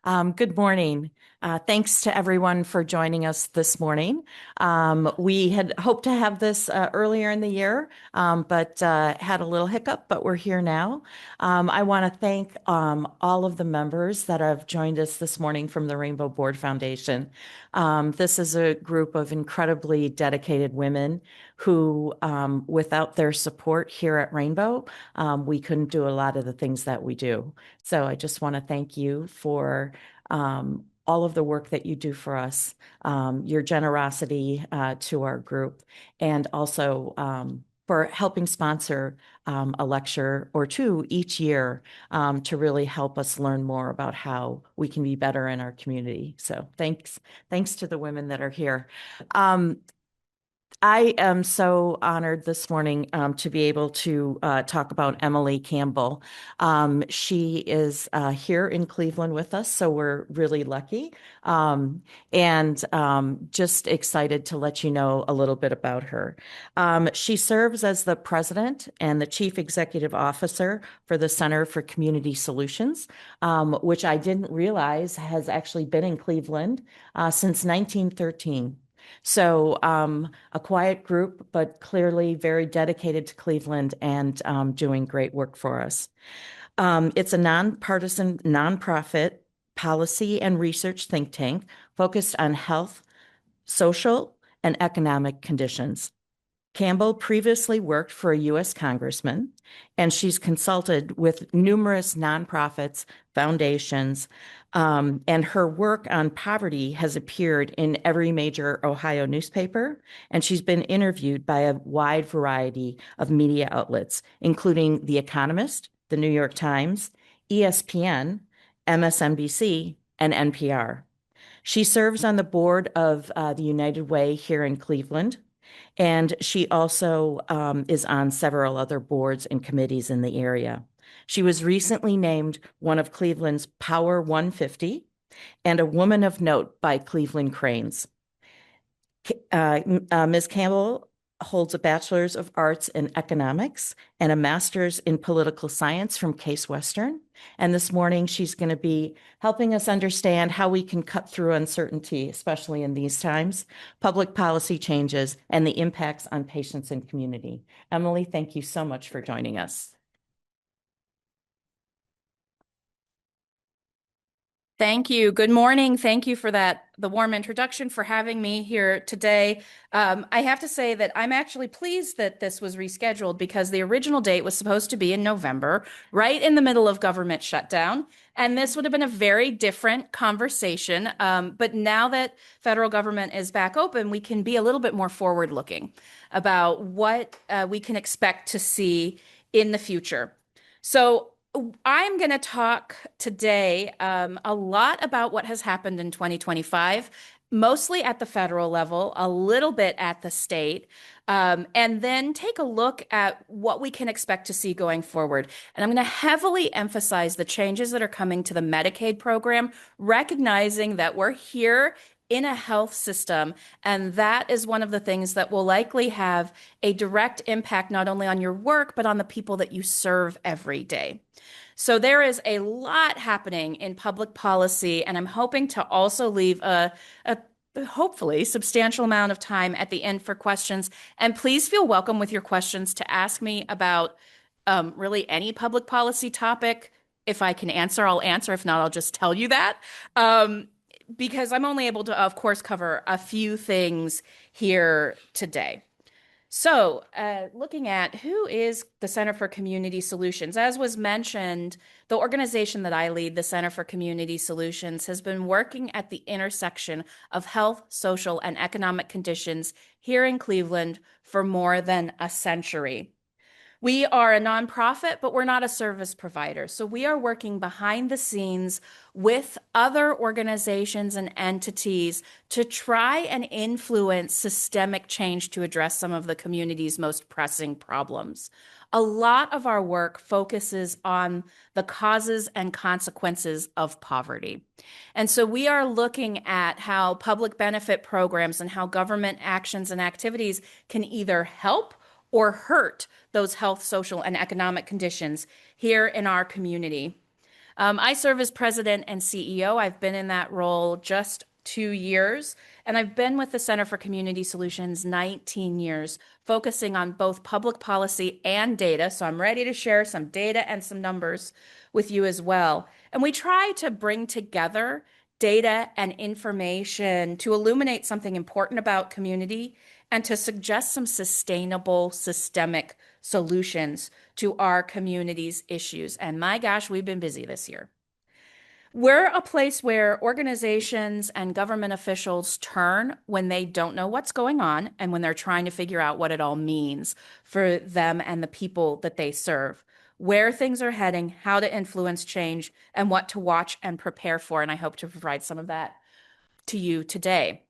Good morning. Thanks to everyone for joining us this morning. We had hoped to have this earlier in the year, but had a little hiccup, but we're here now. I want to thank all of the members that have joined us this morning from the Rainbow Board Foundation. This is a group of incredibly dedicated women who, without their support here at Rainbow, we couldn't do a lot of the things that we do. So I just want to thank you for all of the work that you do for us, your generosity to our group, and also for helping sponsor a lecture or two each year to really help us learn more about how we can be better in our community. So thanks to the women that are here. I am so honored this morning to be able to talk about Emily Campbell. She is here in Cleveland with us, so we're really lucky and just excited to let you know a little bit about her. She serves as the president and the chief executive officer for the Center for Community Solutions, which I didn't realize has actually been in Cleveland since 1913. So a quiet group, but clearly very dedicated to Cleveland and doing great work for us. It's a nonpartisan, nonprofit policy and research think tank focused on health, social, and economic conditions. Campbell previously worked for a U.S. congressman, and she's consulted with numerous nonprofits, foundations, and her work on poverty has appeared in every major Ohio newspaper, and she's been interviewed by a wide variety of media outlets, including The Economist, The New York Times, ESPN, MSNBC, and NPR. She serves on the board of the United Way here in Cleveland. And she also is on several other boards and committees in the area. She was recently named one of Cleveland's Power 150 and a Woman of Note by Cleveland Cranes. Ms. Campbell holds a Bachelor's of Arts in Economics and a Master's in Political Science from Case Western. And this morning, she's going to be helping us understand how we can cut through uncertainty, especially in these times, public policy changes, and the impacts on patients and community. Emily, thank you so much for joining us. Thank you. Good morning. Thank you for the warm introduction, for having me here today. I have to say that I'm actually pleased that this was rescheduled because the original date was supposed to be in November, right in the middle of government shutdown. And this would have been a very different conversation. But now that federal government is back open, we can be a little bit more forward-looking about what we can expect to see in the future. So I'm going to talk today a lot about what has happened in 2025, mostly at the federal level, a little bit at the state, and then take a look at what we can expect to see going forward. And I'm going to heavily emphasize the changes that are coming to the Medicaid program, recognizing that we're here in a health system, and that is one of the things that will likely have a direct impact not only on your work, but on the people that you serve every day. So there is a lot happening in public policy, and I'm hoping to also leave a hopefully substantial amount of time at the end for questions. And please feel welcome with your questions to ask me about really any public policy topic. If I can answer, I'll answer. If not, I'll just tell you that. Because I'm only able to, of course, cover a few things here today. So, looking at who is the Center for Community Solutions, as was mentioned, the organization that I lead, the Center for Community Solutions, has been working at the intersection of health, social, and economic conditions here in Cleveland for more than a century. We are a nonprofit, but we're not a service provider. So we are working behind the scenes with other organizations and entities to try and influence systemic change to address some of the community's most pressing problems. A lot of our work focuses on the causes and consequences of poverty. And so we are looking at how public benefit programs and how government actions and activities can either help or hurt those health, social, and economic conditions here in our community. I serve as president and CEO. I've been in that role just 2 years, and I've been with the Center for Community Solutions 19 years, focusing on both public policy and data. So I'm ready to share some data and some numbers with you as well. And we try to bring together data and information to illuminate something important about community and to suggest some sustainable systemic solutions to our community's issues. And my gosh, we've been busy this year. We're a place where organizations and government officials turn when they don't know what's going on and when they're trying to figure out what it all means for them and the people that they serve, where things are heading, how to influence change, and what to watch and prepare for. And I hope to provide some of that to you today.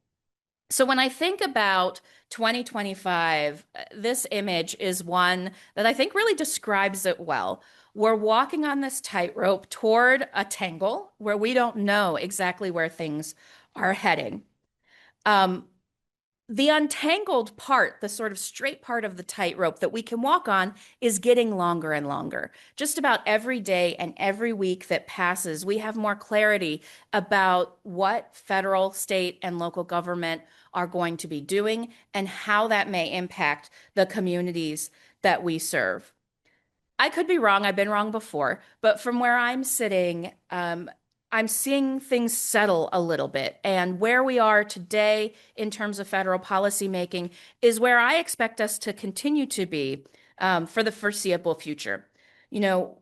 So when I think about 2025, this image is one that I think really describes it well. We're walking on this tightrope toward a tangle where we don't know exactly where things are heading. The untangled part, the sort of straight part of the tightrope that we can walk on, is getting longer and longer. Just about every day and every week that passes, we have more clarity about what federal, state, and local government are going to be doing and how that may impact the communities that we serve. I could be wrong. I've been wrong before, but from where I'm sitting, I'm seeing things settle a little bit. And where we are today in terms of federal policymaking is where I expect us to continue to be for the foreseeable future. You know,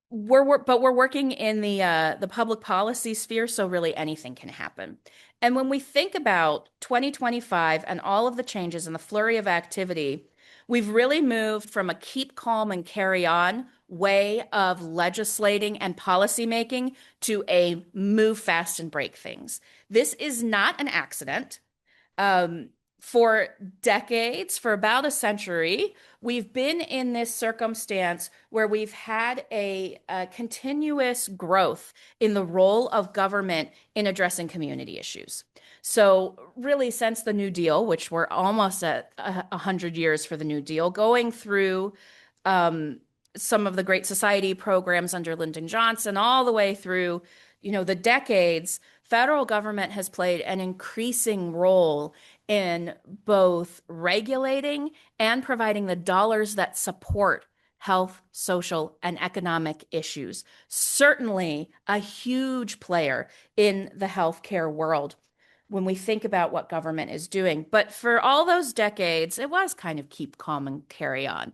we're working in the public policy sphere, so really anything can happen. And when we think about 2025 and all of the changes and the flurry of activity, we've really moved from a keep calm and carry on way of legislating and policymaking to a move fast and break things. This is not an accident. For decades, for about a century, we've been in this circumstance where we've had a continuous growth in the role of government in addressing community issues. So really, since the New Deal, which we're almost at 100 years for the New Deal, going through some of the Great Society programs under Lyndon Johnson, all the way through, the decades, federal government has played an increasing role in both regulating and providing the dollars that support health, social, and economic issues. Certainly a huge player in the healthcare world when we think about what government is doing. But for all those decades, it was kind of keep calm and carry on.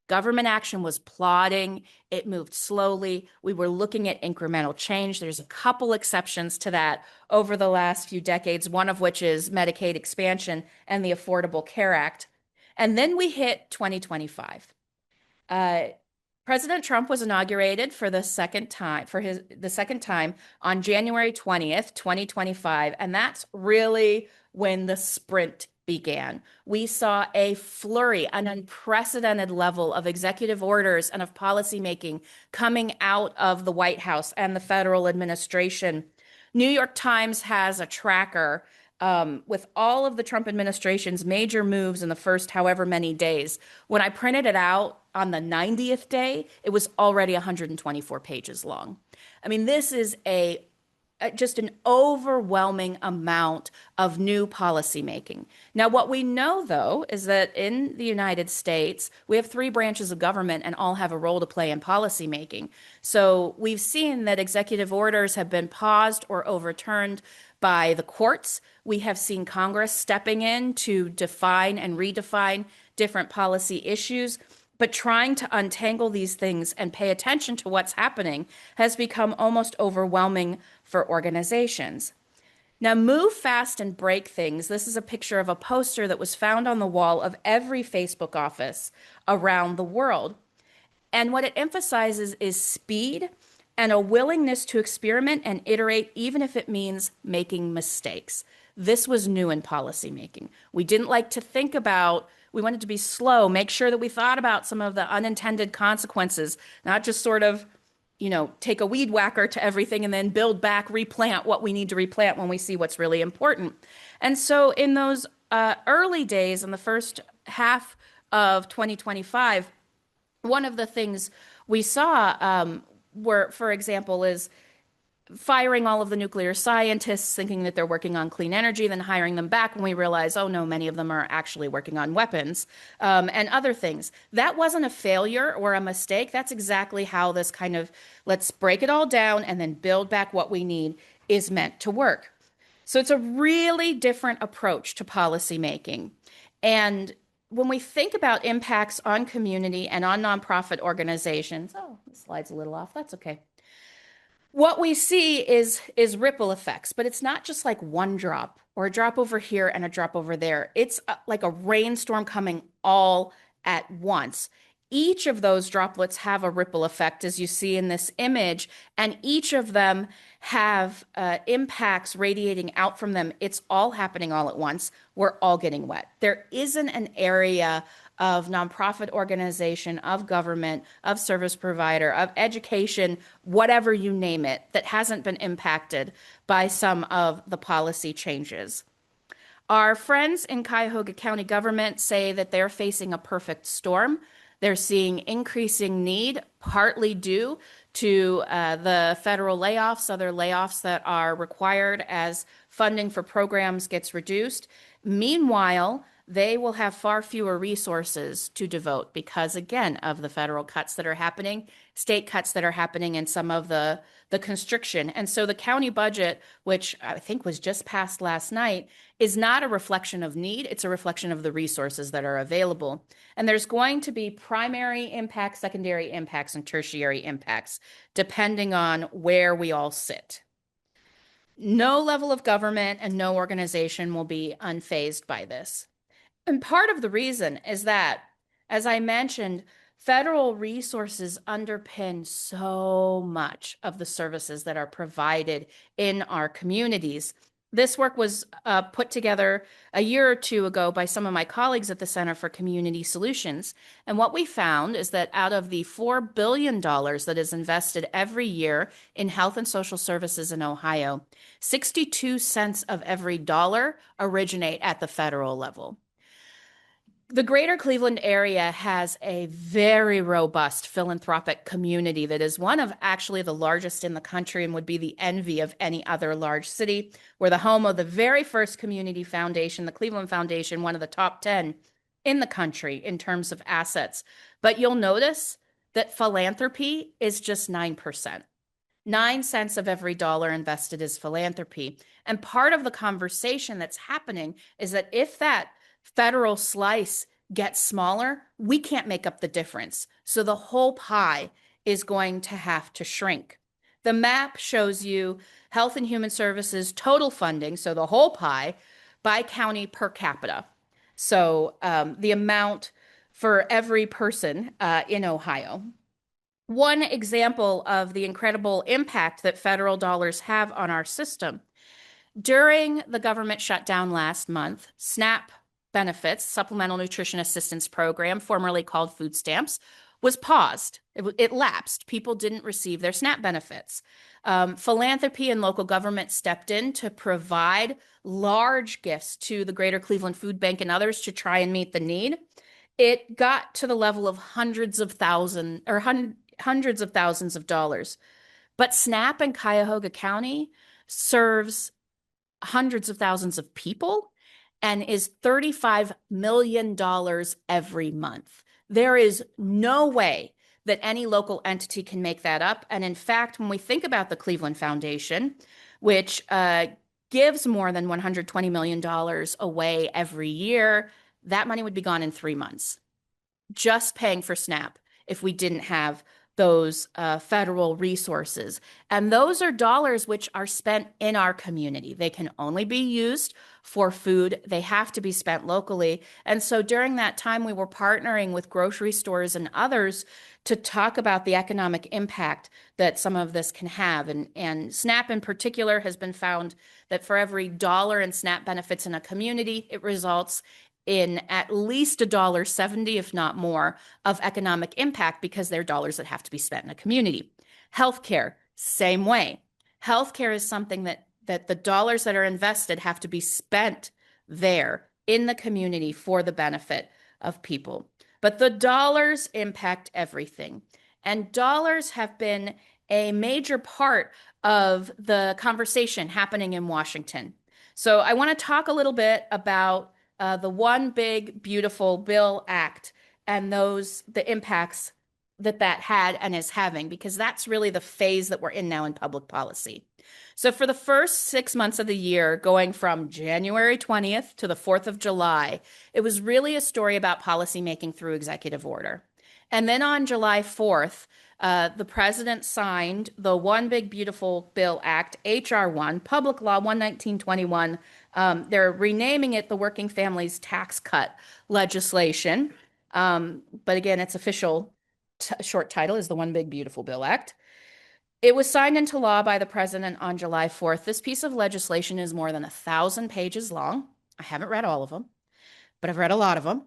Government action was plodding. It moved slowly. We were looking at incremental change. There's a couple exceptions to that over the last few decades, one of which is Medicaid expansion and the Affordable Care Act. And then we hit 2025. President Trump was inaugurated for the second time on January 20th, 2025, and that's really when the sprint began. We saw a flurry, an unprecedented level of executive orders and of policymaking coming out of the White House and the federal administration. New York Times has a tracker with all of the Trump administration's major moves in the first however many days. When I printed it out on the 90th day, it was already 124 pages long. I mean, this is just an overwhelming amount of new policy making. Now, what we know, though, is that in the United States, we have three branches of government and all have a role to play in policy making. So we've seen that executive orders have been paused or overturned by the courts. We have seen Congress stepping in to define and redefine different policy issues. But trying to untangle these things and pay attention to what's happening has become almost overwhelming for organizations. Now, move fast and break things. This is a picture of a poster that was found on the wall of every Facebook office around the world. And what it emphasizes is speed and a willingness to experiment and iterate, even if it means making mistakes. This was new in policymaking. We didn't like to think about. We wanted to be slow, make sure that we thought about some of the unintended consequences, not just sort of, take a weed whacker to everything and then build back, replant what we need to replant when we see what's really important. And so in those early days, in the first half of 2025, one of the things we saw were, for example, is firing all of the nuclear scientists thinking that they're working on clean energy, then hiring them back when we realize, oh no, many of them are actually working on weapons, and other things. That wasn't a failure or a mistake. That's exactly how this kind of let's break it all down and then build back what we need is meant to work. So it's a really different approach to policy making. And when we think about impacts on community and on nonprofit organizations, oh, the slide's a little off. That's okay. What we see is ripple effects, but it's not just like one drop or a drop over here and a drop over there. It's like a rainstorm coming all at once. Each of those droplets have a ripple effect, as you see in this image, and each of them have impacts radiating out from them. It's all happening all at once. We're all getting wet. There isn't an area of nonprofit organization, of government, of service provider, of education, whatever you name it, that hasn't been impacted by some of the policy changes. Our friends in Cuyahoga County government say that they're facing a perfect storm. They're seeing increasing need, partly due to the federal layoffs, other layoffs that are required as funding for programs gets reduced. Meanwhile, they will have far fewer resources to devote because, again, of the federal cuts that are happening, state cuts that are happening, and some of the constriction. And so the county budget, which I think was just passed last night, is not a reflection of need. It's a reflection of the resources that are available. And there's going to be primary impacts, secondary impacts, and tertiary impacts, depending on where we all sit. No level of government and no organization will be unfazed by this. And part of the reason is that, as I mentioned, federal resources underpin so much of the services that are provided in our communities. This work was put together a year or two ago by some of my colleagues at the Center for Community Solutions. And what we found is that out of the $4 billion that is invested every year in health and social services in Ohio, 62 cents of every dollar originate at the federal level. The greater Cleveland area has a very robust philanthropic community that is one of actually the largest in the country and would be the envy of any other large city. We're the home of the very first community foundation, the Cleveland Foundation, one of the top 10 in the country in terms of assets. But you'll notice that philanthropy is just 9%. 9 cents of every dollar invested is philanthropy. And part of the conversation that's happening is that if that federal slice gets smaller, we can't make up the difference. So the whole pie is going to have to shrink. The map shows you Health and Human Services total funding, so the whole pie, by county per capita. So the amount for every person in Ohio. One example of the incredible impact that federal dollars have on our system. During the government shutdown last month, SNAP benefits, Supplemental Nutrition Assistance Program, formerly called food stamps, was paused. It lapsed. People didn't receive their SNAP benefits. Philanthropy and local government stepped in to provide large gifts to the Greater Cleveland Food Bank and others to try and meet the need. It got to the level of hundreds of thousands of dollars. But SNAP in Cuyahoga County serves hundreds of thousands of people and is $35 million every month. There is no way that any local entity can make that up. And in fact, when we think about the Cleveland Foundation, which gives more than $120 million away every year, that money would be gone in 3 months, just paying for SNAP if we didn't have those federal resources. And those are dollars which are spent in our community. They can only be used for food. They have to be spent locally. And so during that time, we were partnering with grocery stores and others to talk about the economic impact that some of this can have. And SNAP in particular has been found that for every dollar in SNAP benefits in a community, it results in at least $1.70, if not more, of economic impact because they're dollars that have to be spent in a community. Healthcare, same way. Healthcare is something that the dollars that are invested have to be spent there in the community for the benefit of people. But the dollars impact everything. And dollars have been a major part of the conversation happening in Washington. So I want to talk a little bit about the One Big Beautiful Bill Act and the impacts that had and is having, because that's really the phase that we're in now in public policy. So for the first 6 months of the year, going from January 20th to the 4th of July, it was really a story about policymaking through executive order. And then on July 4th, the president signed the One Big Beautiful Bill Act, H.R. 1, Public Law 11921. They're renaming it the Working Families Tax Cut legislation. But again, its official short title is the One Big Beautiful Bill Act. It was signed into law by the president on July 4th. This piece of legislation is more than 1,000 pages long. I haven't read all of them, but I've read a lot of them.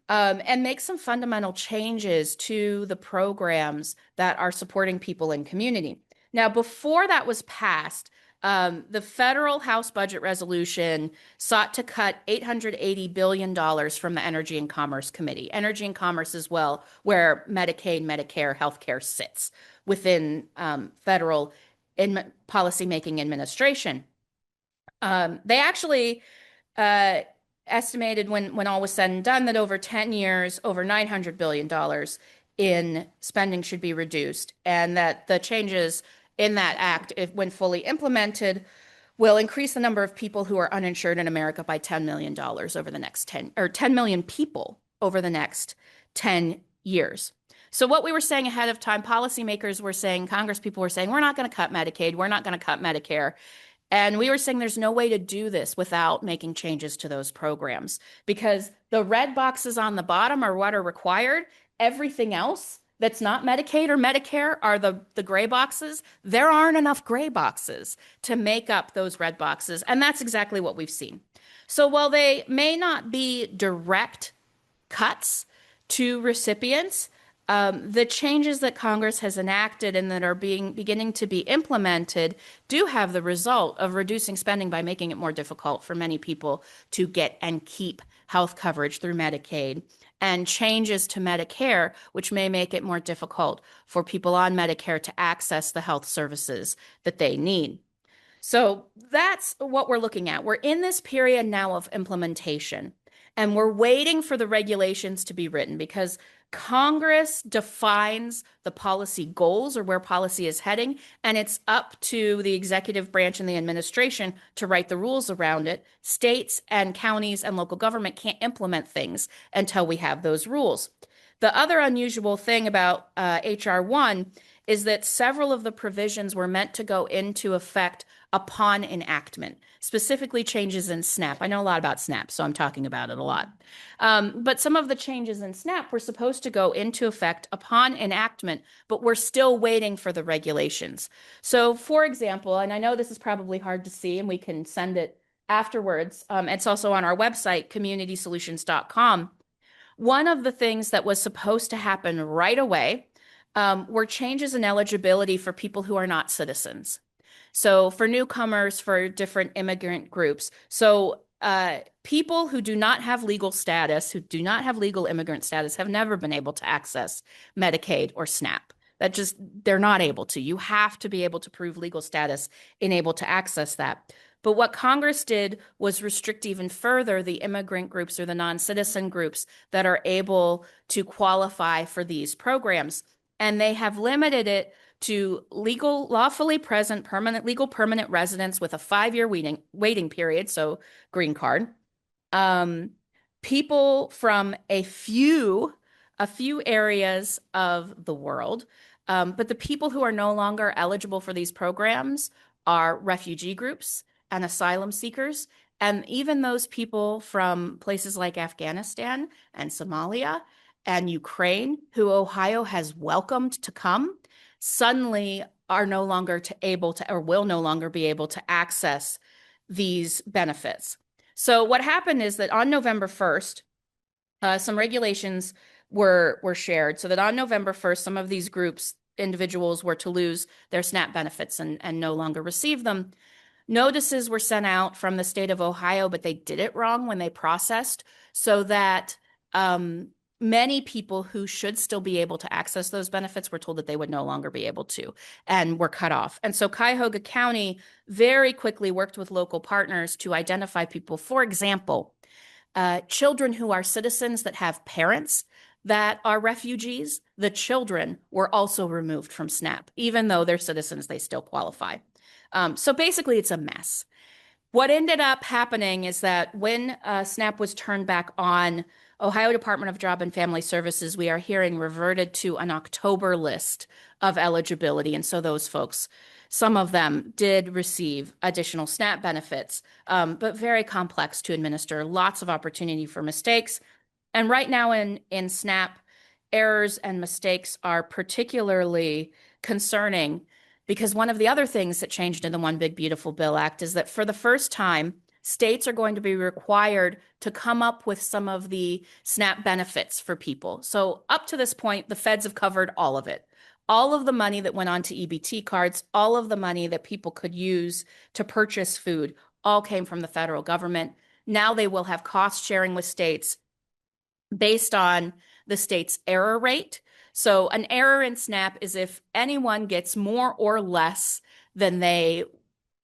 And make some fundamental changes to the programs that are supporting people in community. Now, before that was passed, the federal House budget resolution sought to cut $880 billion from the Energy and Commerce Committee. Energy and Commerce as well, where Medicaid, Medicare, healthcare sits within federal policymaking administration. They actually estimated when all was said and done that over 10 years, over $900 billion in spending should be reduced, and that the changes in that act, if when fully implemented, will increase the number of people who are uninsured in America by $10 million over the next 10 million people over the next 10 years. So what we were saying ahead of time, policymakers were saying, Congress people were saying, we're not going to cut Medicaid, we're not going to cut Medicare. And we were saying there's no way to do this without making changes to those programs, because the red boxes on the bottom are what are required. Everything else that's not Medicaid or Medicare are the gray boxes. There aren't enough gray boxes to make up those red boxes. And that's exactly what we've seen. So while they may not be direct cuts to recipients, the changes that Congress has enacted and that are beginning to be implemented do have the result of reducing spending by making it more difficult for many people to get and keep health coverage through Medicaid, and changes to Medicare, which may make it more difficult for people on Medicare to access the health services that they need. So that's what we're looking at. We're in this period now of implementation, and we're waiting for the regulations to be written, because Congress defines the policy goals or where policy is heading, and it's up to the executive branch and the administration to write the rules around it. States and counties and local government can't implement things until we have those rules. The other unusual thing about H.R. 1 is that several of the provisions were meant to go into effect upon enactment, specifically changes in SNAP. I know a lot about SNAP, so I'm talking about it a lot. But some of the changes in SNAP were supposed to go into effect upon enactment, but we're still waiting for the regulations. So, for example, and I know this is probably hard to see, and we can send it afterwards. It's also on our website, communitysolutions.com. One of the things that was supposed to happen right away were changes in eligibility for people who are not citizens. So for newcomers, for different immigrant groups. So people who do not have legal status, who do not have legal immigrant status, have never been able to access Medicaid or SNAP. They're not able to. You have to be able to prove legal status and able to access that. But what Congress did was restrict even further the immigrant groups or the non-citizen groups that are able to qualify for these programs. And they have limited it to lawfully present, permanent residents with a 5-year waiting period, so green card. People from a few areas of the world, but the people who are no longer eligible for these programs are refugee groups and asylum seekers, and even those people from places like Afghanistan and Somalia and Ukraine, who Ohio has welcomed to come, suddenly are no longer able to, or will no longer be able to access these benefits. So what happened is that on November 1st, some regulations were shared, so that on November 1st, some of these groups, individuals, were to lose their SNAP benefits and no longer receive them. Notices were sent out from the state of Ohio, but they did it wrong when they processed, so that many people who should still be able to access those benefits were told that they would no longer be able to and were cut off. And so Cuyahoga County very quickly worked with local partners to identify people, for example, children who are citizens that have parents that are refugees. The children were also removed from SNAP. Even though they're citizens, they still qualify. So basically, it's a mess. What ended up happening is that when SNAP was turned back on, Ohio Department of Job and Family Services, we are hearing, reverted to an October list of eligibility. And so those folks, some of them did receive additional SNAP benefits, but very complex to administer, lots of opportunity for mistakes. And right now in SNAP, errors and mistakes are particularly concerning because one of the other things that changed in the One Big Beautiful Bill Act is that for the first time, states are going to be required to come up with some of the SNAP benefits for people. So up to this point, the feds have covered all of it. All of the money that went on to EBT cards, all of the money that people could use to purchase food, all came from the federal government. Now they will have cost sharing with states based on the state's error rate. So an error in SNAP is if anyone gets more or less than they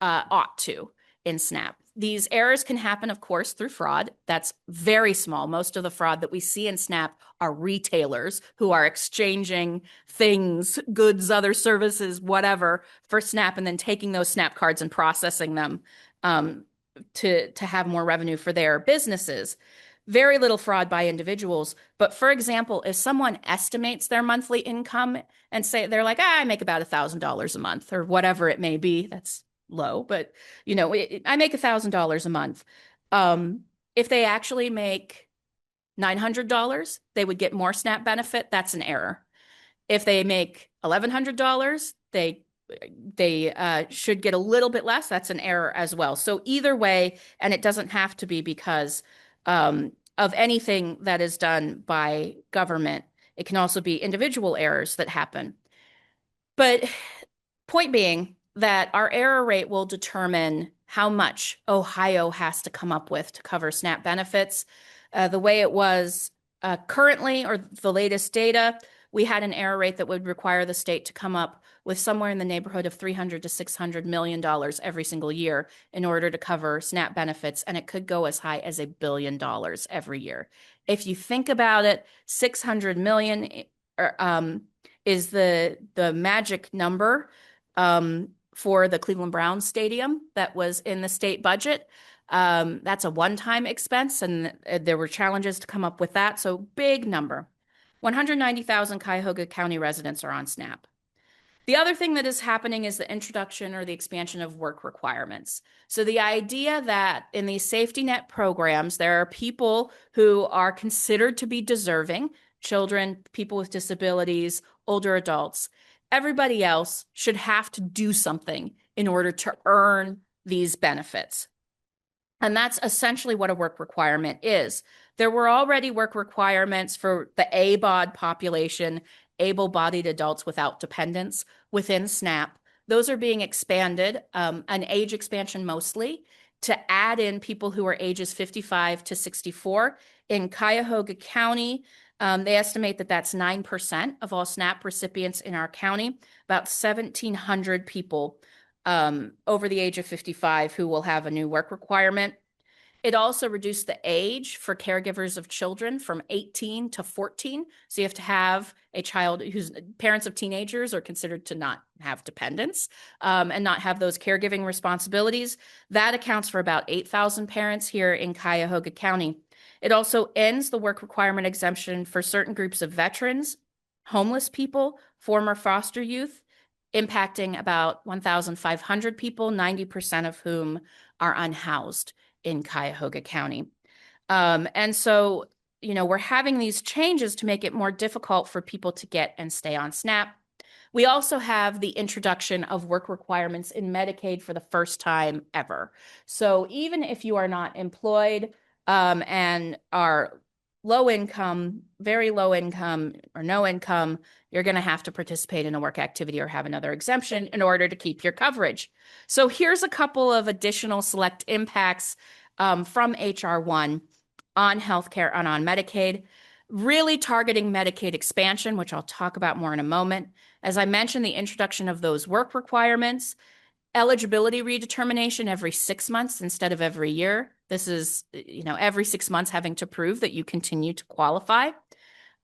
ought to in SNAP. These errors can happen, of course, through fraud. That's very small. Most of the fraud that we see in SNAP are retailers who are exchanging things, goods, other services, whatever, for SNAP, and then taking those SNAP cards and processing them to have more revenue for their businesses. Very little fraud by individuals. But for example, if someone estimates their monthly income and say they're like, I make about $1,000 a month or whatever it may be, that's low, but I make $1,000 a month. If they actually make $900, they would get more SNAP benefit. That's an error. If they make $1,100, they should get a little bit less. That's an error as well. So either way, and it doesn't have to be because of anything that is done by government. It can also be individual errors that happen. But point being that our error rate will determine how much Ohio has to come up with to cover SNAP benefits. The way it was currently, or the latest data, we had an error rate that would require the state to come up with somewhere in the neighborhood of $300 to $600 million every single year in order to cover SNAP benefits, and it could go as high as $1 billion every year. If you think about it, 600 million is the magic number for the Cleveland Browns Stadium that was in the state budget. That's a one-time expense, and there were challenges to come up with that, so big number. 190,000 Cuyahoga County residents are on SNAP. The other thing that is happening is the introduction or the expansion of work requirements. So the idea that in these safety net programs, there are people who are considered to be deserving, children, people with disabilities, older adults. Everybody else should have to do something in order to earn these benefits. And that's essentially what a work requirement is. There were already work requirements for the ABOD population, able-bodied adults without dependents, within SNAP. Those are being expanded, an age expansion mostly, to add in people who are ages 55 to 64. In Cuyahoga County, they estimate that that's 9% of all SNAP recipients in our county, about 1,700 people over the age of 55 who will have a new work requirement. It also reduced the age for caregivers of children from 18 to 14. So you have to have a child whose parents of teenagers are considered to not have dependents and not have those caregiving responsibilities. That accounts for about 8,000 parents here in Cuyahoga County. It also ends the work requirement exemption for certain groups of veterans, homeless people, former foster youth, impacting about 1,500 people, 90% of whom are unhoused in Cuyahoga County. And so, we're having these changes to make it more difficult for people to get and stay on SNAP. We also have the introduction of work requirements in Medicaid for the first time ever. So even if you are not employed and are low income, very low income, or no income, you're going to have to participate in a work activity or have another exemption in order to keep your coverage. So here's a couple of additional select impacts from HR 1 on healthcare and on Medicaid. really targeting Medicaid expansion, which I'll talk about more in a moment. As I mentioned, the introduction of those work requirements, eligibility redetermination every 6 months instead of every year. This is, every 6 months having to prove that you continue to qualify.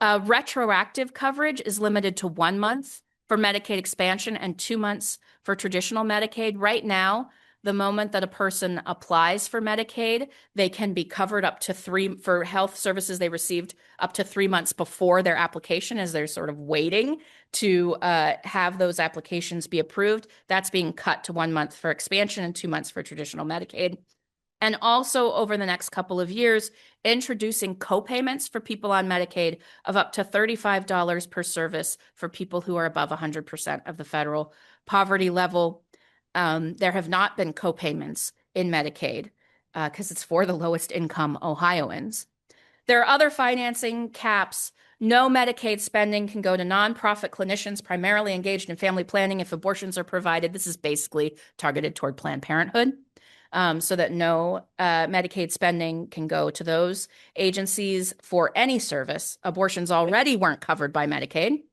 Retroactive coverage is limited to 1 month for Medicaid expansion and 2 months for traditional Medicaid. Right now, the moment that a person applies for Medicaid, they can be covered up to for health services they received up to 3 months before their application, as they're sort of waiting to have those applications be approved. That's being cut to 1 month for expansion and 2 months for traditional Medicaid. And also over the next couple of years, introducing co-payments for people on Medicaid of up to $35 per service for people who are above 100% of the federal poverty level. There have not been co-payments in Medicaid because it's for the lowest income Ohioans. There are other financing caps. No Medicaid spending can go to nonprofit clinicians primarily engaged in family planning if abortions are provided. This is basically targeted toward Planned Parenthood. So that no Medicaid spending can go to those agencies for any service. Abortions already weren't covered by Medicaid.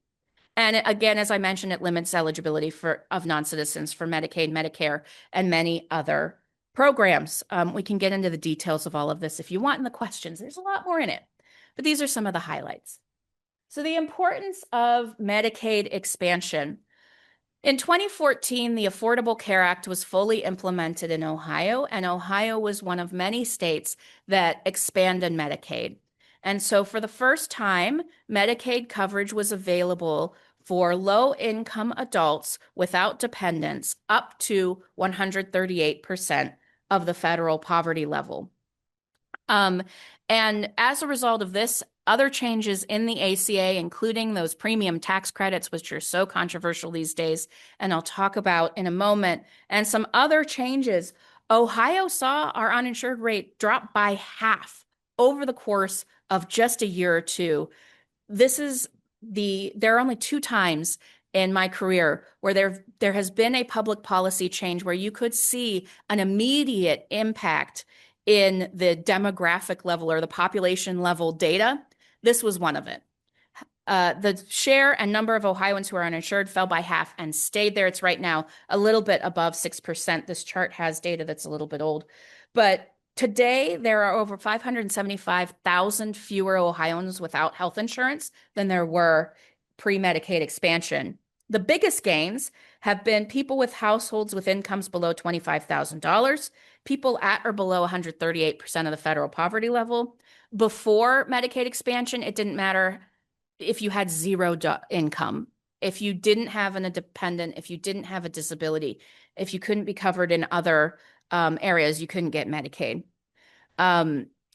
And again, as I mentioned, it limits eligibility of non-citizens for Medicaid, Medicare, and many other programs. We can get into the details of all of this if you want in the questions. There's a lot more in it, but these are some of the highlights. So the importance of Medicaid expansion. In 2014, the Affordable Care Act was fully implemented in Ohio, and Ohio was one of many states that expanded Medicaid. And so for the first time, Medicaid coverage was available for low-income adults without dependents up to 138% of the federal poverty level. And as a result of this, other changes in the ACA, including those premium tax credits, which are so controversial these days, and I'll talk about in a moment, and some other changes, Ohio saw our uninsured rate drop by half over the course of just a year or two. There are only 2 times in my career where there has been a public policy change where you could see an immediate impact in the demographic level or the population level data. This was one of it. The share and number of Ohioans who are uninsured fell by half and stayed there. It's right now a little bit above 6%. This chart has data that's a little bit old. But today, there are over 575,000 fewer Ohioans without health insurance than there were pre-Medicaid expansion. The biggest gains have been people with households with incomes below $25,000, people at or below 138% of the federal poverty level. Before Medicaid expansion, it didn't matter if you had zero income, if you didn't have a dependent, if you didn't have a disability, if you couldn't be covered in other areas, you couldn't get Medicaid.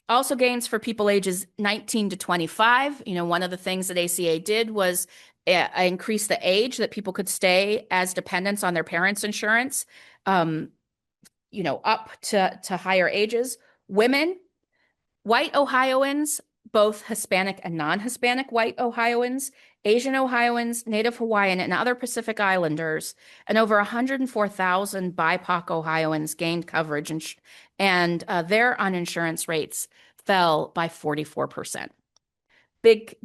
Also gains for people ages 19 to 25. One of the things that ACA did was increase the age that people could stay as dependents on their parents' insurance, up to higher ages. Women, white Ohioans, both Hispanic and non-Hispanic white Ohioans, Asian Ohioans, Native Hawaiian, and other Pacific Islanders, and over 104,000 BIPOC Ohioans gained coverage, and their uninsurance rates fell by 44%. Big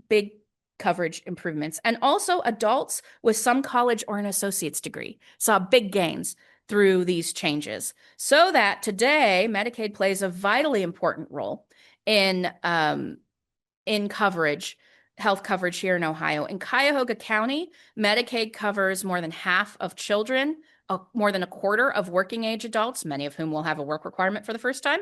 coverage improvements. And also adults with some college or an associate's degree saw big gains through these changes. So that today, Medicaid plays a vitally important role in coverage, health coverage here in Ohio. In Cuyahoga County, Medicaid covers more than half of children, more than a quarter of working age adults, many of whom will have a work requirement for the first time,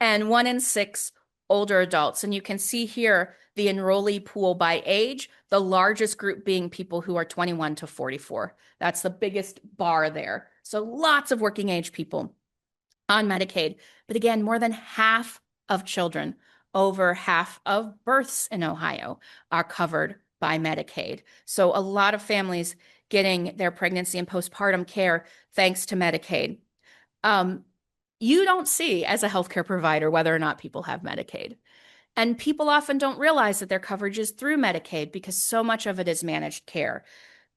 and 1 in 6 older adults. And you can see here the enrollee pool by age, the largest group being people who are 21 to 44. That's the biggest bar there. So lots of working age people on Medicaid. But again, more than half of children, over half of births in Ohio are covered by Medicaid. So a lot of families getting their pregnancy and postpartum care thanks to Medicaid. You don't see as a healthcare provider whether or not people have Medicaid. And people often don't realize that their coverage is through Medicaid because so much of it is managed care.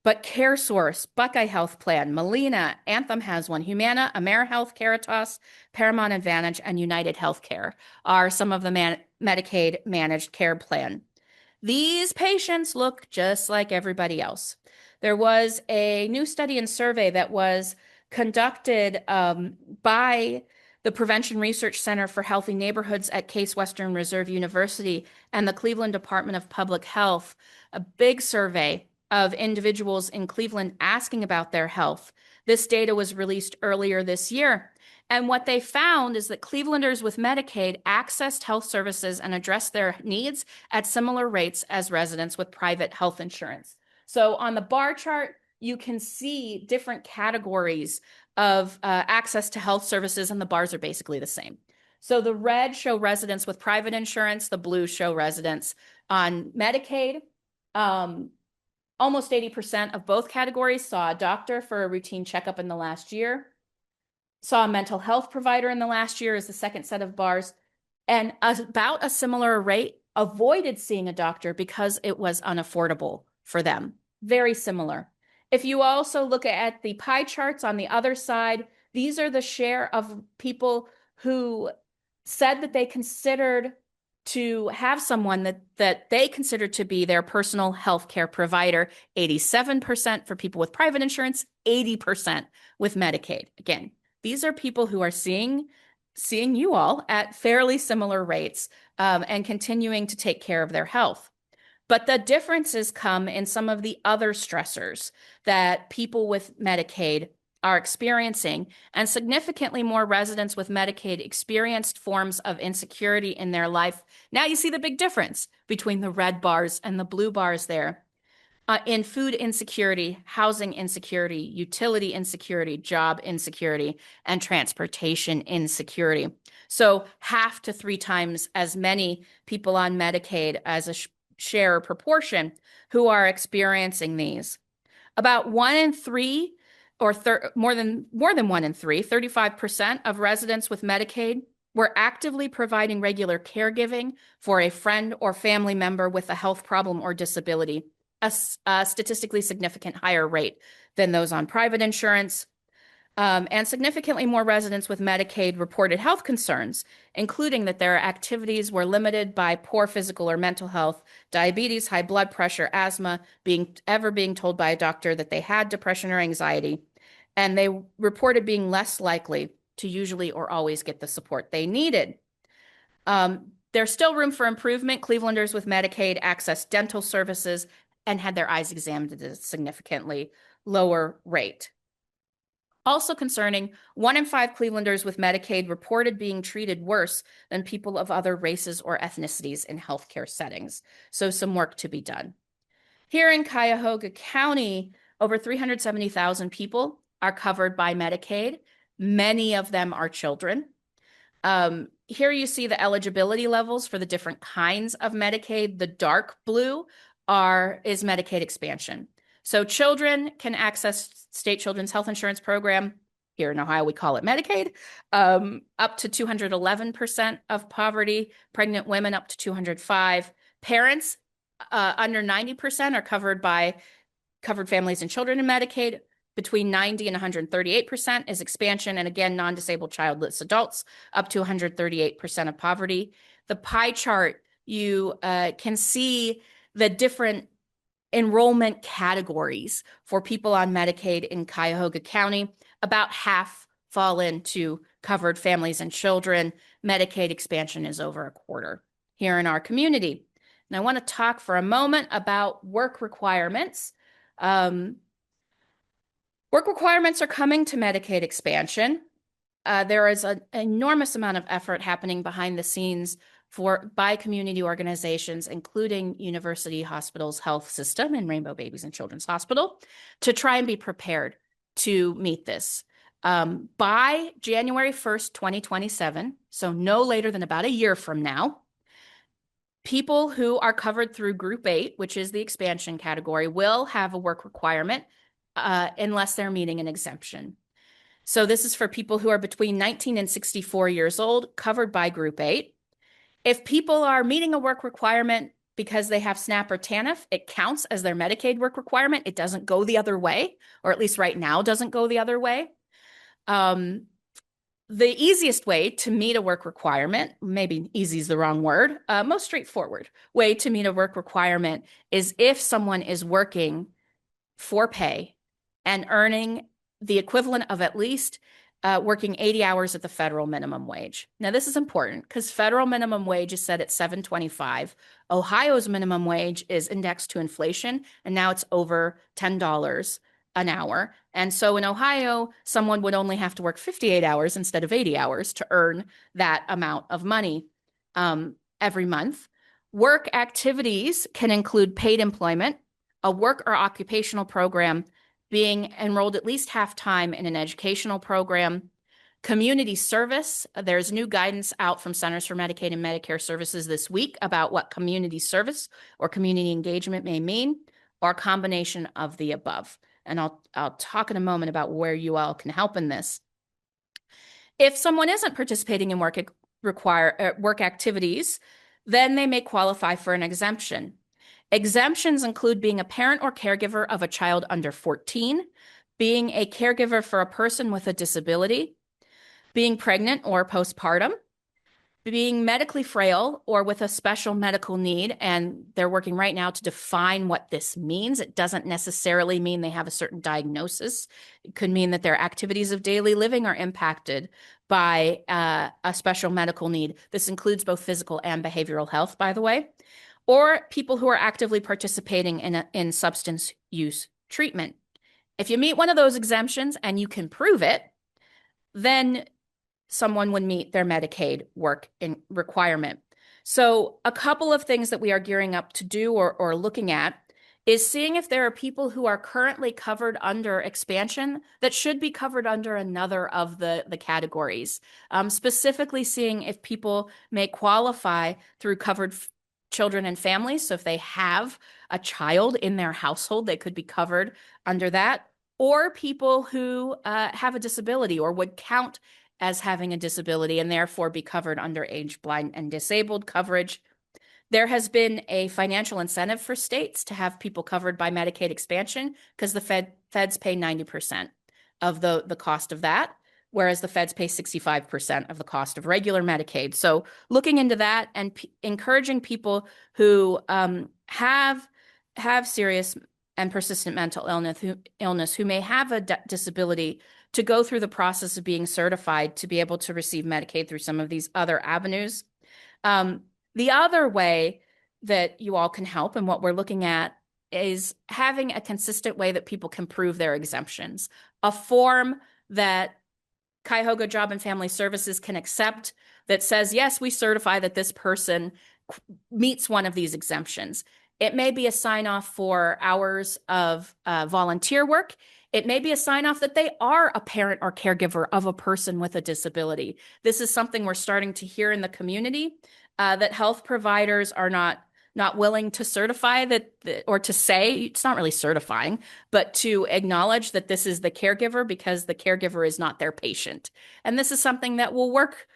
But CareSource, Buckeye Health Plan, Molina, Anthem has one, Humana, AmeriHealth, Caritas, Paramount Advantage, and United Healthcare are some of the Medicaid managed care plan. These patients look just like everybody else. There was a new study and survey that was conducted by the Prevention Research Center for Healthy Neighborhoods at Case Western Reserve University and the Cleveland Department of Public Health, a big survey of individuals in Cleveland asking about their health. This data was released earlier this year. And what they found is that Clevelanders with Medicaid accessed health services and addressed their needs at similar rates as residents with private health insurance. So on the bar chart, you can see different categories of access to health services, and the bars are basically the same. So the red show residents with private insurance, the blue show residents on Medicaid. Almost 80% of both categories saw a doctor for a routine checkup in the last year, saw a mental health provider in the last year as the second set of bars, and about a similar rate avoided seeing a doctor because it was unaffordable for them. Very similar. If you also look at the pie charts on the other side, these are the share of people who said that they considered to have someone that they considered to be their personal health care provider. 87% for people with private insurance, 80% with Medicaid. Again, these are people who are seeing you all at fairly similar rates and continuing to take care of their health. But the differences come in some of the other stressors that people with Medicaid are experiencing, and significantly more residents with Medicaid experienced forms of insecurity in their life. Now you see the big difference between the red bars and the blue bars there. In food insecurity, housing insecurity, utility insecurity, job insecurity, and transportation insecurity. So 1/2 to 3 times as many people on Medicaid as a share or proportion who are experiencing these. About 1 in 3 or more than 1 in 3, 35% of residents with Medicaid were actively providing regular caregiving for a friend or family member with a health problem or disability, a statistically significant higher rate than those on private insurance. And significantly more residents with Medicaid reported health concerns, including that their activities were limited by poor physical or mental health, diabetes, high blood pressure, asthma, being told by a doctor that they had depression or anxiety, and they reported being less likely to usually or always get the support they needed. There's still room for improvement. Clevelanders with Medicaid accessed dental services and had their eyes examined at a significantly lower rate. Also concerning, 1 in 5 Clevelanders with Medicaid reported being treated worse than people of other races or ethnicities in healthcare settings. So some work to be done. Here in Cuyahoga County, over 370,000 people are covered by Medicaid. Many of them are children. Here you see the eligibility levels for the different kinds of Medicaid. The dark blue is Medicaid expansion. So children can access state children's health insurance program. Here in Ohio, we call it Medicaid, up to 211% of poverty. Pregnant women up to 205. Parents under 90% are covered families and children in Medicaid. Between 90 and 138% is expansion. And again, non-disabled childless adults up to 138% of poverty. The pie chart, you can see the different enrollment categories for people on Medicaid in Cuyahoga County. About half fall into covered families and children. Medicaid expansion is over a quarter here in our community. And I want to talk for a moment about work requirements. Work requirements are coming to Medicaid expansion. There is an enormous amount of effort happening behind the scenes by community organizations, including University Hospitals Health System and Rainbow Babies and Children's Hospital, to try and be prepared to meet this. By January 1st, 2027, so no later than about a year from now, people who are covered through Group 8, which is the expansion category, will have a work requirement unless they're meeting an exemption. So this is for people who are between 19 and 64 years old, covered by Group 8. If people are meeting a work requirement because they have SNAP or TANF, it counts as their Medicaid work requirement. It doesn't go the other way, or at least right now doesn't go the other way. The easiest way to meet a work requirement, maybe easy is the wrong word, most straightforward way to meet a work requirement is if someone is working for pay and earning the equivalent of at least working 80 hours at the federal minimum wage. Now, this is important because federal minimum wage is set at $7.25. Ohio's minimum wage is indexed to inflation, and now it's over $10 an hour. And so in Ohio, someone would only have to work 58 hours instead of 80 hours to earn that amount of money every month. Work activities can include paid employment, a work or occupational program, being enrolled at least half-time in an educational program, community service. There's new guidance out from Centers for Medicaid and Medicare Services this week about what community service or community engagement may mean, or a combination of the above. And I'll talk in a moment about where you all can help in this. If someone isn't participating in work activities, then they may qualify for an exemption. Exemptions include being a parent or caregiver of a child under 14, being a caregiver for a person with a disability, being pregnant or postpartum, being medically frail or with a special medical need, and they're working right now to define what this means. It doesn't necessarily mean they have a certain diagnosis. It could mean that their activities of daily living are impacted by a special medical need. This includes both physical and behavioral health, by the way, or people who are actively participating in substance use treatment. If you meet one of those exemptions and you can prove it, then someone would meet their Medicaid work requirement. So a couple of things that we are gearing up to do or looking at is seeing if there are people who are currently covered under expansion that should be covered under another of the categories. Specifically seeing if people may qualify through covered children and families. So if they have a child in their household, they could be covered under that, or people who have a disability or would count as having a disability and therefore be covered under age, blind, and disabled coverage. There has been a financial incentive for states to have people covered by Medicaid expansion because the feds pay 90% of the cost of that, whereas the feds pay 65% of the cost of regular Medicaid. So looking into that and encouraging people who have serious and persistent mental illness who may have a disability to go through the process of being certified to be able to receive Medicaid through some of these other avenues. The other way that you all can help and what we're looking at is having a consistent way that people can prove their exemptions, a form that Cuyahoga Job and Family Services can accept that says, yes, we certify that this person meets one of these exemptions. It may be a sign-off for hours of volunteer work. It may be a sign-off that they are a parent or caregiver of a person with a disability. This is something we're starting to hear in the community, that health providers are not willing to certify that, or to say, it's not really certifying, but to acknowledge that this is the caregiver because the caregiver is not their patient. And this is something that we'll work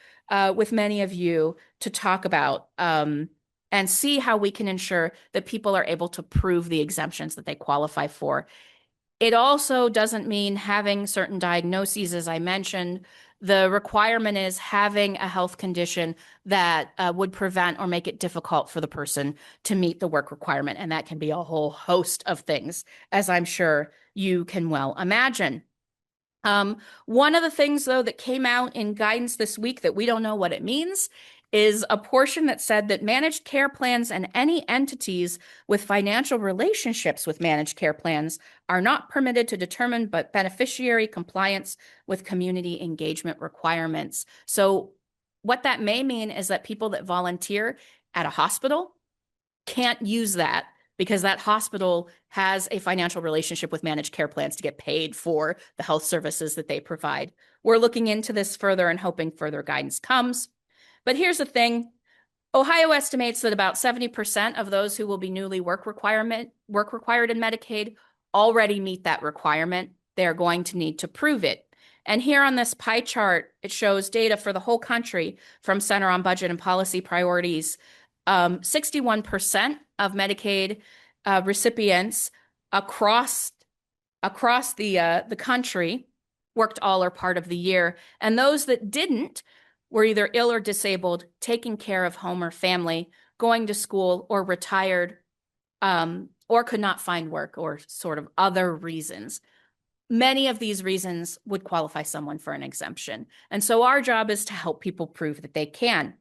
with many of you to talk about and see how we can ensure that people are able to prove the exemptions that they qualify for. It also doesn't mean having certain diagnoses, as I mentioned. The requirement is having a health condition that would prevent or make it difficult for the person to meet the work requirement. And that can be a whole host of things, as I'm sure you can well imagine. One of the things, though, that came out in guidance this week that we don't know what it means is a portion that said that managed care plans and any entities with financial relationships with managed care plans are not permitted to determine but beneficiary compliance with community engagement requirements. So what that may mean is that people that volunteer at a hospital can't use that because that hospital has a financial relationship with managed care plans to get paid for the health services that they provide. We're looking into this further and hoping further guidance comes. But here's the thing. Ohio estimates that about 70% of those who will be newly work required in Medicaid already meet that requirement. They're going to need to prove it. And here on this pie chart, it shows data for the whole country from Center on Budget and Policy Priorities. 61% of Medicaid recipients across the country worked all or part of the year. And those that didn't were either ill or disabled, taking care of home or family, going to school, or retired, or could not find work, or sort of other reasons. Many of these reasons would qualify someone for an exemption. And so our job is to help people prove that they can.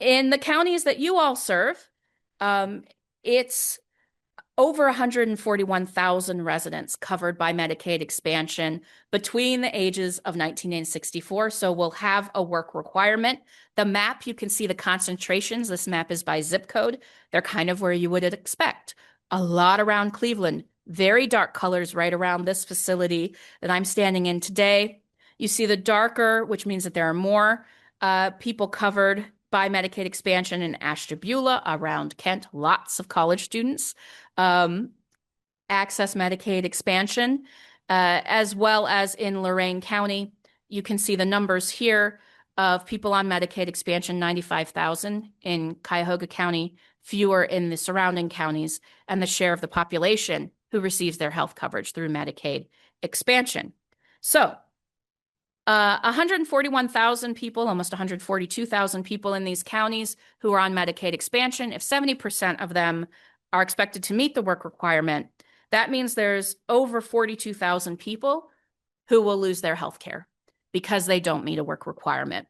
In the counties that you all serve, it's over 141,000 residents covered by Medicaid expansion between the ages of 19 and 64. So we'll have a work requirement. The map, you can see the concentrations. This map is by zip code. They're kind of where you would expect. A lot around Cleveland, very dark colors right around this facility that I'm standing in today. You see the darker, which means that there are more people covered by Medicaid expansion in Ashtabula, around Kent, lots of college students access Medicaid expansion, as well as in Lorain County. You can see the numbers here of people on Medicaid expansion, 95,000 in Cuyahoga County, fewer in the surrounding counties, and the share of the population who receives their health coverage through Medicaid expansion. So 141,000 people, almost 142,000 people in these counties who are on Medicaid expansion. If 70% of them are expected to meet the work requirement, that means there's over 42,000 people who will lose their health care because they don't meet a work requirement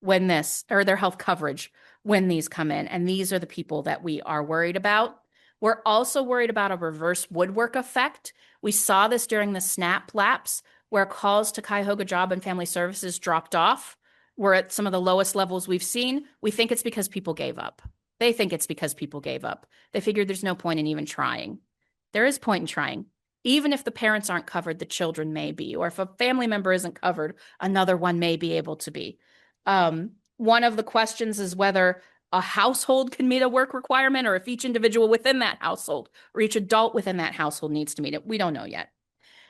when their health coverage when these come in. And these are the people that we are worried about. We're also worried about a reverse woodwork effect. We saw this during the SNAP lapse, where calls to Cuyahoga Job and Family Services dropped off. We're at some of the lowest levels we've seen. We think it's because people gave up. They think it's because people gave up. They figured there's no point in even trying. There is point in trying. Even if the parents aren't covered, the children may be. Or if a family member isn't covered, another one may be able to be. One of the questions is whether a household can meet a work requirement, or if each individual within that household or each adult within that household needs to meet it. We don't know yet.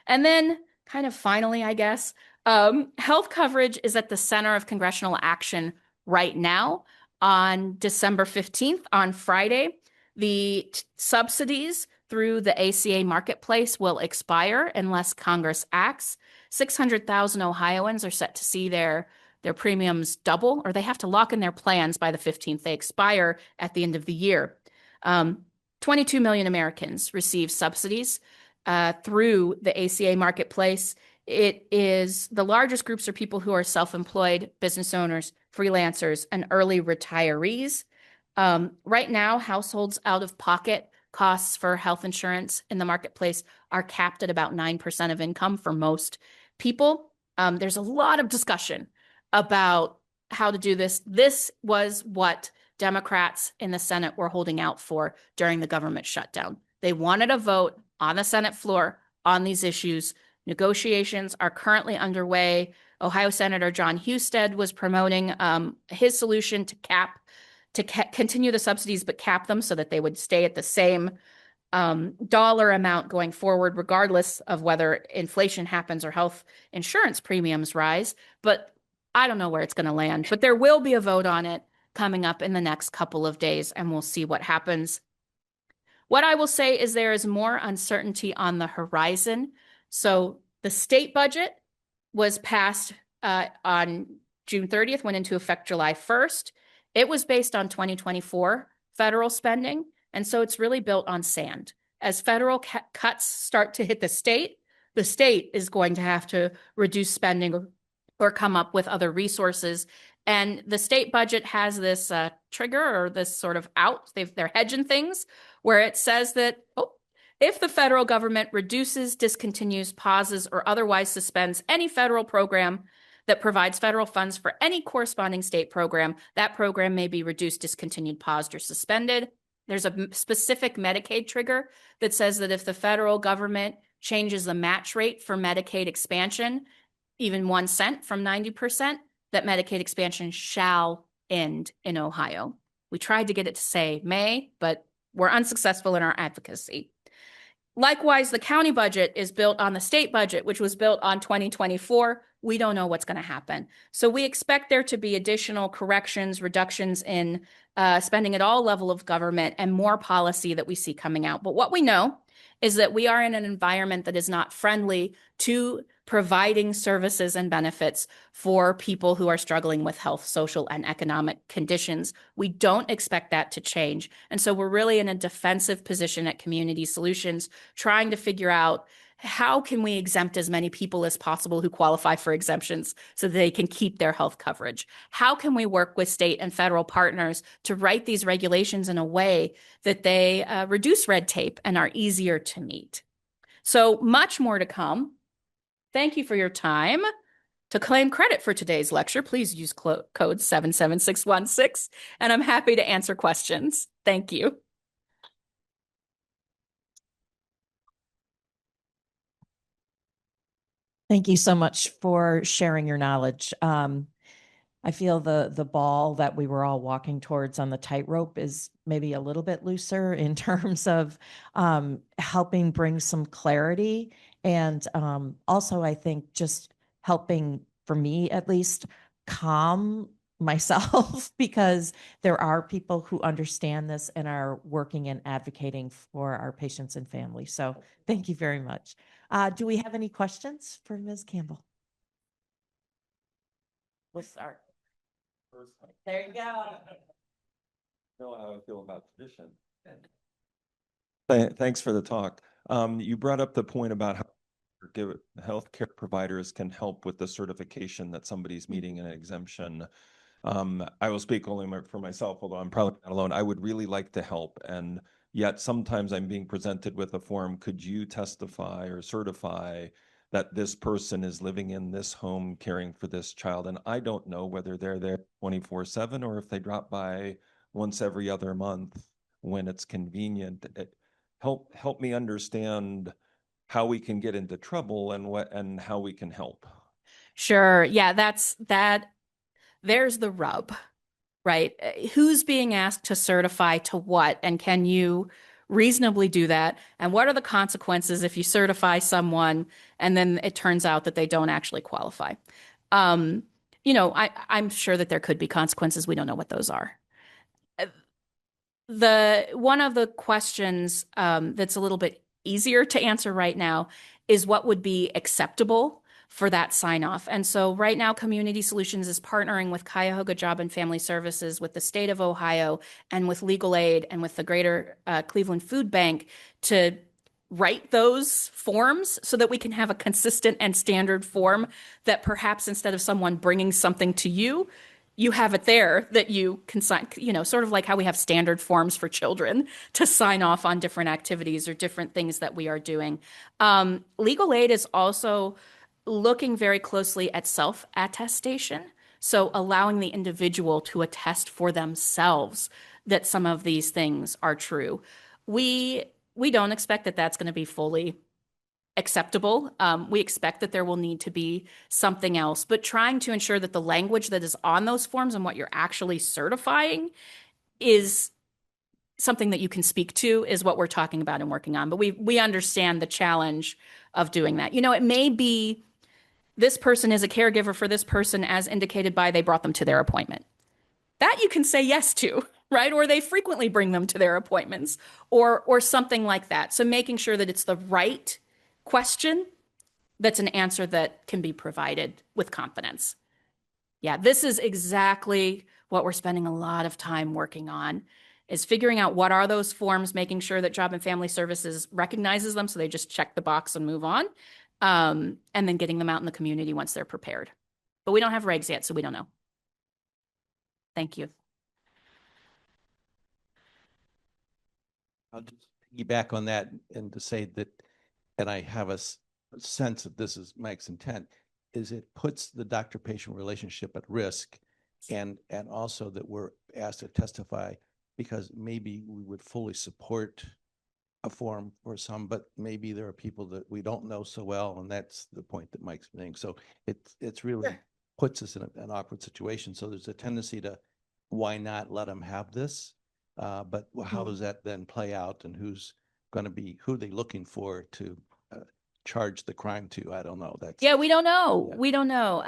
And then kind of finally, I guess, health coverage is at the center of congressional action right now. On December 15th, on Friday, the subsidies through the ACA marketplace will expire unless Congress acts. 600,000 Ohioans are set to see their premiums double, or they have to lock in their plans by the 15th. They expire at the end of the year. 22 million Americans receive subsidies through the ACA marketplace. It is the largest groups are people who are self-employed, business owners, freelancers, and early retirees. Right now, households out-of-pocket costs for health insurance in the marketplace are capped at about 9% of income for most people. There's a lot of discussion about how to do this. This was what Democrats in the Senate were holding out for during the government shutdown. They wanted a vote on the Senate floor on these issues. Negotiations are currently underway. Ohio Senator John Husted was promoting his solution to continue the subsidies but cap them so that they would stay at the same dollar amount going forward, regardless of whether inflation happens or health insurance premiums rise. But I don't know where it's going to land. But there will be a vote on it coming up in the next couple of days, and we'll see what happens. What I will say is there is more uncertainty on the horizon. So the state budget was passed on June 30th, went into effect July 1st. It was based on 2024 federal spending, and so it's really built on sand. As federal cuts start to hit the state is going to have to reduce spending or come up with other resources. And the state budget has this trigger, or this sort of out, they're hedging things, where it says that if the federal government reduces, discontinues, pauses, or otherwise suspends any federal program that provides federal funds for any corresponding state program, that program may be reduced, discontinued, paused, or suspended. There's a specific Medicaid trigger that says that if the federal government changes the match rate for Medicaid expansion, even 1 cent from 90%, that Medicaid expansion shall end in Ohio. We tried to get it to say may, but we're unsuccessful in our advocacy. Likewise, the county budget is built on the state budget, which was built on 2024 we don't know what's going to happen. So we expect there to be additional corrections, reductions in spending at all level of government, and more policy that we see coming out. But what we know is that we are in an environment that is not friendly to providing services and benefits for people who are struggling with health, social, and economic conditions. We don't expect that to change. And so we're really in a defensive position at Community Solutions, trying to figure out how can we exempt as many people as possible who qualify for exemptions so that they can keep their health coverage? How can we work with state and federal partners to write these regulations in a way that they reduce red tape and are easier to meet? So much more to come. Thank you for your time. To claim credit for today's lecture, please use code 77616, and I'm happy to answer questions. Thank you. Thank you so much for sharing your knowledge. I feel the ball that we were all walking towards on the tightrope is maybe a little bit looser in terms of helping bring some clarity. And also, I think just helping, for me at least, calm myself because there are people who understand this and are working and advocating for our patients and families. So thank you very much. Do we have any questions for Ms. Campbell? We'll start. There you go. Know how I feel about tradition. Thanks for the talk. You brought up the point about how healthcare providers can help with the certification that somebody's meeting an exemption. I will speak only for myself, although I'm probably not alone. I would really like to help, and yet sometimes I'm being presented with a form. Could you testify or certify that this person is living in this home caring for this child? And I don't know whether they're there 24/7 or if they drop by once every other month when it's convenient. Help me understand how we can get into trouble and how we can help. Sure. Yeah, there's the rub, right? Who's being asked to certify to what, and can you reasonably do that? And what are the consequences if you certify someone and then it turns out that they don't actually qualify? I'm sure that there could be consequences. We don't know what those are. One of the questions that's a little bit easier to answer right now is what would be acceptable for that sign off. And so right now, Community Solutions is partnering with Cuyahoga Job and Family Services, with the state of Ohio, and with Legal Aid, and with the Greater Cleveland Food Bank to write those forms so that we can have a consistent and standard form that perhaps instead of someone bringing something to you, you have it there that you can sign, sort of like how we have standard forms for children to sign off on different activities or different things that we are doing. Legal Aid is also looking very closely at self-attestation. So allowing the individual to attest for themselves that some of these things are true. We don't expect that that's going to be fully acceptable. We expect that there will need to be something else, but trying to ensure that the language that is on those forms and what you're actually certifying is something that you can speak to is what we're talking about and working on. But we understand the challenge of doing that. It may be this person is a caregiver for this person as indicated by they brought them to their appointment. That you can say yes to, right? Or they frequently bring them to their appointments or something like that. So making sure that it's the right question that's an answer that can be provided with confidence. Yeah, this is exactly what we're spending a lot of time working on, is figuring out what are those forms, making sure that Job and Family Services recognizes them so they just check the box and move on, and then getting them out in the community once they're prepared. But we don't have regs yet, so we don't know. Thank you. I'll just piggyback on that and to say that, and I have a sense that this is Mike's intent, is it puts the doctor-patient relationship at risk, and also that we're asked to testify because maybe we would fully support a form for some, but maybe there are people that we don't know so well, and that's the point that Mike's making. So it's really puts us in an awkward situation. So there's a tendency to, why not let them have this? But how does that then play out, and who's going to be, who are they looking for to charge the crime to. I don't know. That's Yeah, we don't know. Yeah. We don't know.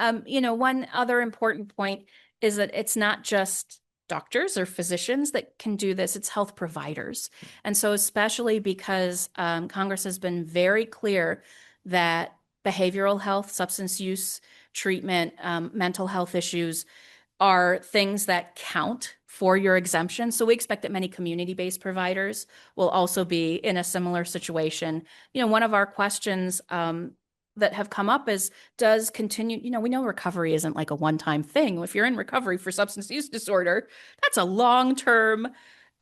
One other important point is that it's not just doctors or physicians that can do this, it's health providers. And so, especially because Congress has been very clear that behavioral health, substance use treatment, mental health issues are things that count for your exemption. So we expect that many community-based providers will also be in a similar situation. One of our questions that have come up is, does continue, we know recovery isn't like a one-time thing. If you're in recovery for substance use disorder, that's a long-term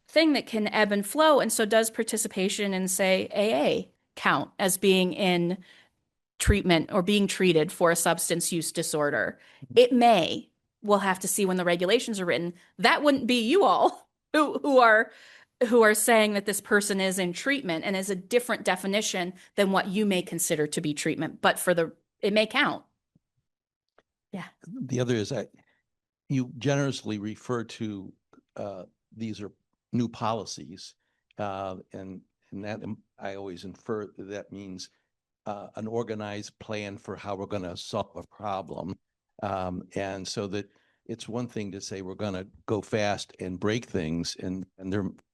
thing that can ebb and flow. And so does participation in, say, AA count as being in treatment or being treated for a substance use disorder? It may. We'll have to see when the regulations are written. That wouldn't be you all who are saying that this person is in treatment, and is a different definition than what you may consider to be treatment. But it may count. Yeah. The other is that you generously refer to these are new policies, and that I always infer that means an organized plan for how we're going to solve a problem. And so that it's one thing to say we're going to go fast and break things, and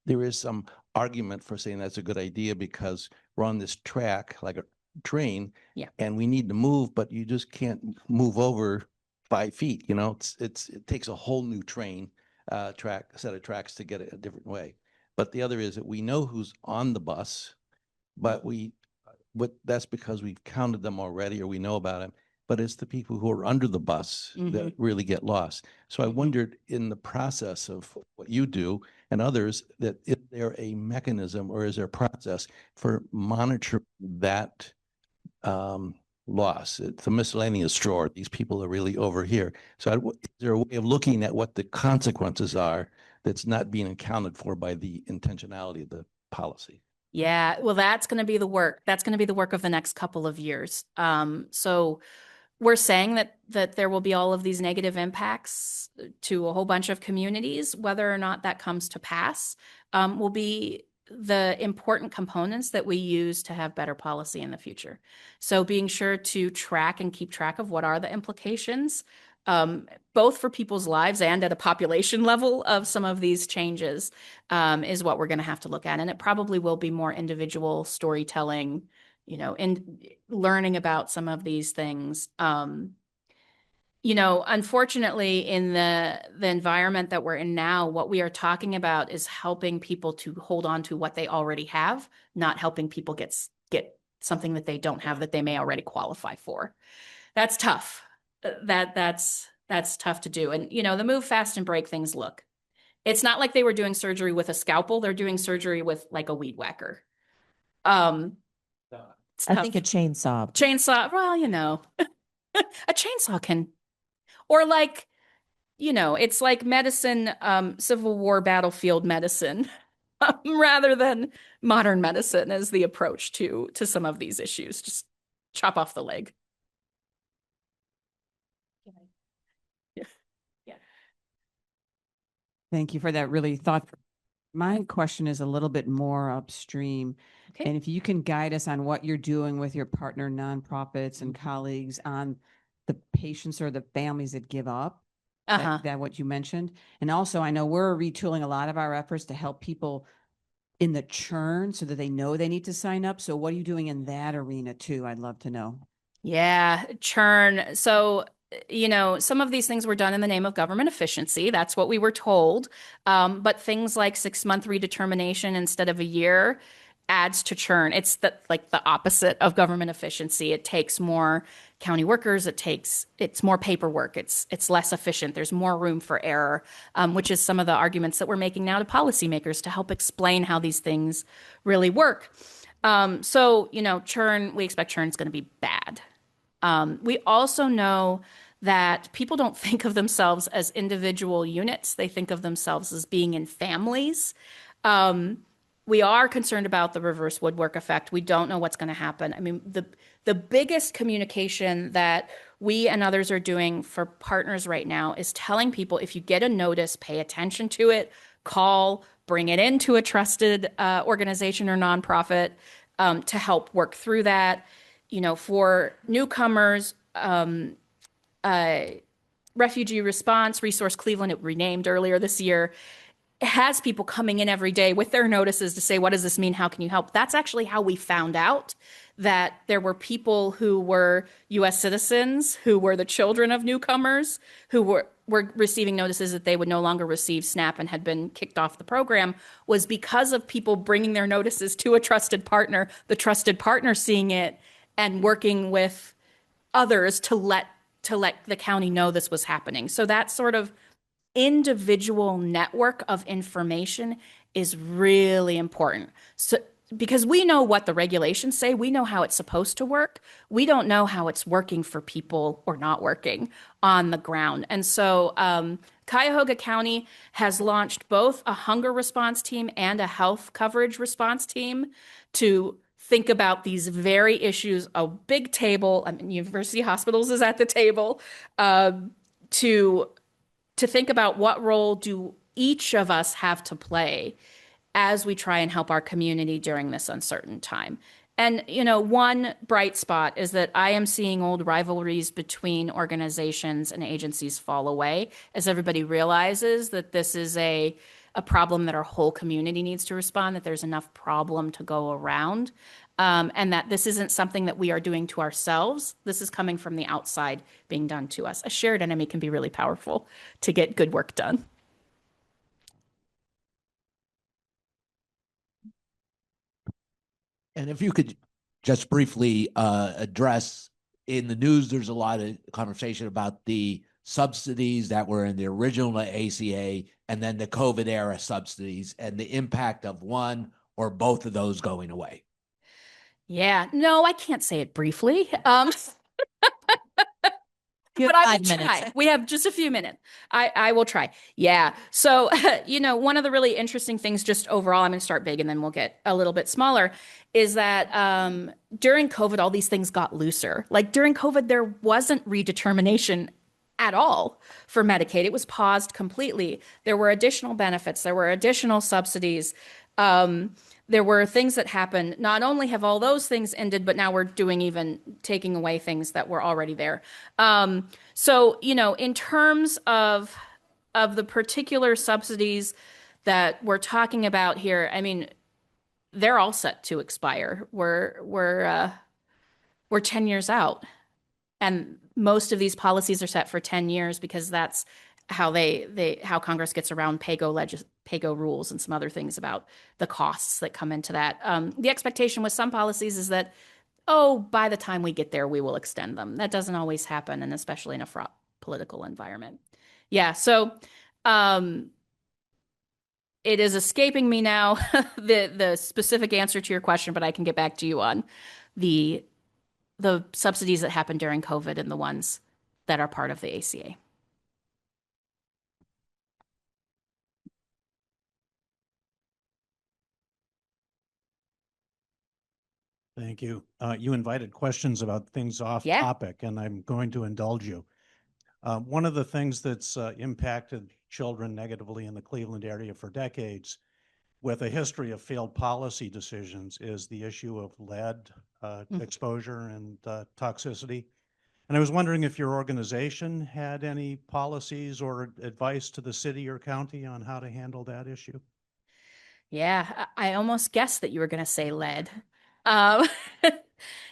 there is some argument for saying that's a good idea because we're on this track like a train, Yeah. and we need to move, but you just can't move over 5 feet. It takes a whole new train set of tracks to get it a different way. But the other is that we know who's on the bus, but that's because we've counted them already or we know about them. But it's the people who are under the bus that really get lost. So I wondered, in the process of what you do and others, that is there a mechanism or is there a process for monitoring that loss? It's a miscellaneous drawer. These people are really over here. So is there a way of looking at what the consequences are that's not being accounted for by the intentionality of the policy? Yeah, well, that's going to be the work. That's going to be the work of the next couple of years. So we're saying that there will be all of these negative impacts to a whole bunch of communities. Whether or not that comes to pass will be the important components that we use to have better policy in the future. So being sure to track and keep track of what are the implications, both for people's lives and at a population level of some of these changes, is what we're going to have to look at. And it probably will be more individual storytelling, in learning about some of these things. Unfortunately, in the environment that we're in now, what we are talking about is helping people to hold on to what they already have, not helping people get something that they don't have that they may already qualify for. That's tough. That's tough to do. And, the move fast and break things look. It's not like they were doing surgery with a scalpel. They're doing surgery with like a weed whacker. It's I tough. think a chainsaw. Chainsaw, well, a chainsaw can, or like, it's like medicine, Civil War battlefield medicine, rather than modern medicine as the approach to some of these issues. Just chop off the leg. Yeah. Thank you for that really thoughtful. My question is a little bit more upstream. Okay. And if you can guide us on what you're doing with your partner nonprofits and colleagues on the patients or the families that give up, that what you mentioned. And also, I know we're retooling a lot of our efforts to help people in the churn so that they know they need to sign up. So what are you doing in that arena too? I'd love to know. Yeah, churn. So, some of these things were done in the name of government efficiency. That's what we were told. But things like 6-month redetermination instead of a year adds to churn. It's the opposite of government efficiency. It takes more county workers. It's more paperwork. It's less efficient. There's more room for error, which is some of the arguments that we're making now to policymakers to help explain how these things really work. Churn, we expect churn is going to be bad. We also know that people don't think of themselves as individual units. They think of themselves as being in families. We are concerned about the reverse woodwork effect. We don't know what's going to happen. I mean, the biggest communication that we and others are doing for partners right now is telling people, if you get a notice, pay attention to it, call, bring it into a trusted organization or nonprofit to help work through that. for newcomers, Refugee Response Resource Cleveland, it renamed earlier this year, has people coming in every day with their notices to say, what does this mean? How can you help? That's actually how we found out that there were people who were U.S. citizens, who were the children of newcomers, who were receiving notices that they would no longer receive SNAP and had been kicked off the program, was because of people bringing their notices to a trusted partner, the trusted partner seeing it and working with others to let the county know this was happening. So that sort of individual network of information is really important. So, because we know what the regulations say, we know how it's supposed to work. We don't know how it's working for people or not working on the ground. And so Cuyahoga County has launched both a hunger response team and a health coverage response team to think about these very issues. A big table, I mean, University Hospitals is at the table, to think about what role do each of us have to play as we try and help our community during this uncertain time. And, one bright spot is that I am seeing old rivalries between organizations and agencies fall away as everybody realizes that this is a problem that our whole community needs to respond, that there's enough problem to go around, and that this isn't something that we are doing to ourselves. This is coming from the outside being done to us. A shared enemy can be really powerful to get good work done. And if you could just briefly address, in the news, there's a lot of conversation about the subsidies that were in the original ACA and then the COVID era subsidies and the impact of one or both of those going away. Yeah, no, I can't say it briefly. You But have I will 5 minutes. try. We have just a few minutes. I will try. Yeah. So, one of the really interesting things just overall, I'm going to start big and then we'll get a little bit smaller, is that during COVID, all these things got looser. Like during COVID, there wasn't redetermination at all for Medicaid. It was paused completely. There were additional benefits. There were additional subsidies. There were things that happened. Not only have all those things ended, but now we're taking away things that were already there. So, in terms of the particular subsidies that we're talking about here, I mean, they're all set to expire. We're 10 years out, and most of these policies are set for 10 years because that's how how Congress gets around PAYGO rules and some other things about the costs that come into that. The expectation with some policies is that, by the time we get there, we will extend them. That doesn't always happen, and especially in a fraught political environment. Yeah, so it is escaping me now, the specific answer to your question, but I can get back to you on the subsidies that happened during COVID and the ones that are part of the ACA. Thank you. You invited questions about things off Yeah. topic, and I'm going to indulge you. One of the things that's impacted children negatively in the Cleveland area for decades, with a history of failed policy decisions, is the issue of lead exposure and toxicity. And I was wondering if your organization had any policies or advice to the city or county on how to handle that issue. Yeah, I almost guessed that you were going to say lead.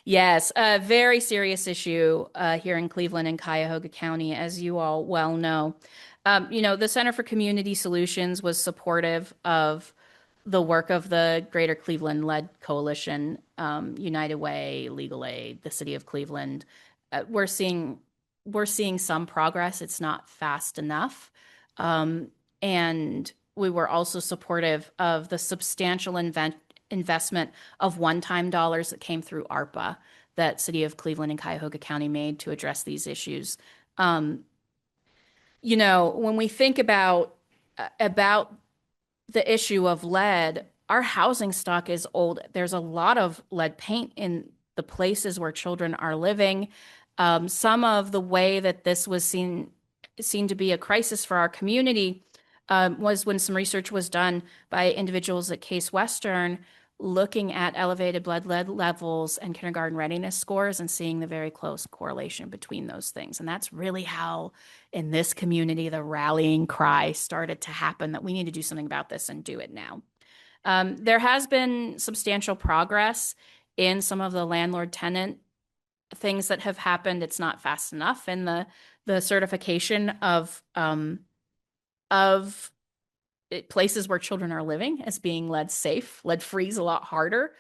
Yes, a very serious issue here in Cleveland and Cuyahoga County, as you all well know. The Center for Community Solutions was supportive of the work of the Greater Cleveland Lead Coalition, United Way, Legal Aid, the City of Cleveland. We're seeing some progress. It's not fast enough. And we were also supportive of the substantial investment of one-time dollars that came through ARPA that City of Cleveland and Cuyahoga County made to address these issues. When we think about the issue of lead, our housing stock is old. There's a lot of lead paint in the places where children are living. Some of the way that this was seen to be a crisis for our community was when some research was done by individuals at Case Western, looking at elevated blood lead levels and kindergarten readiness scores and seeing the very close correlation between those things. And that's really how, in this community, the rallying cry started to happen that we need to do something about this and do it now. There has been substantial progress in some of the landlord-tenant things that have happened. It's not fast enough in the certification of places where children are living as being lead safe. Lead free is a lot harder.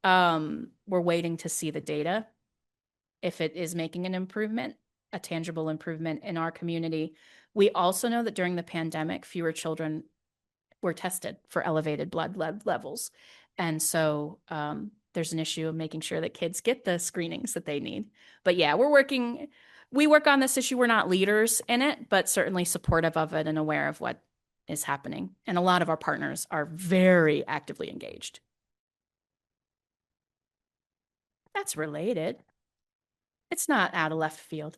We're waiting to see the data if it is making an improvement, a tangible improvement in our community. We also know that during the pandemic, fewer children were tested for elevated blood lead levels. And so there's an issue of making sure that kids get the screenings that they need. But yeah, we work on this issue. We're not leaders in it, but certainly supportive of it and aware of what is happening. And a lot of our partners are very actively engaged. That's related. It's not out of left field.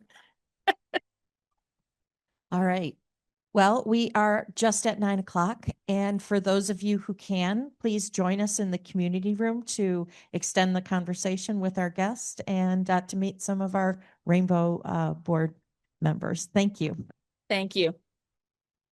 All right. Well, we are just at 9 o'clock. And for those of you who can, please join us in the community room to extend the conversation with our guest and to meet some of our Rainbow Board members. Thank you. Thank you.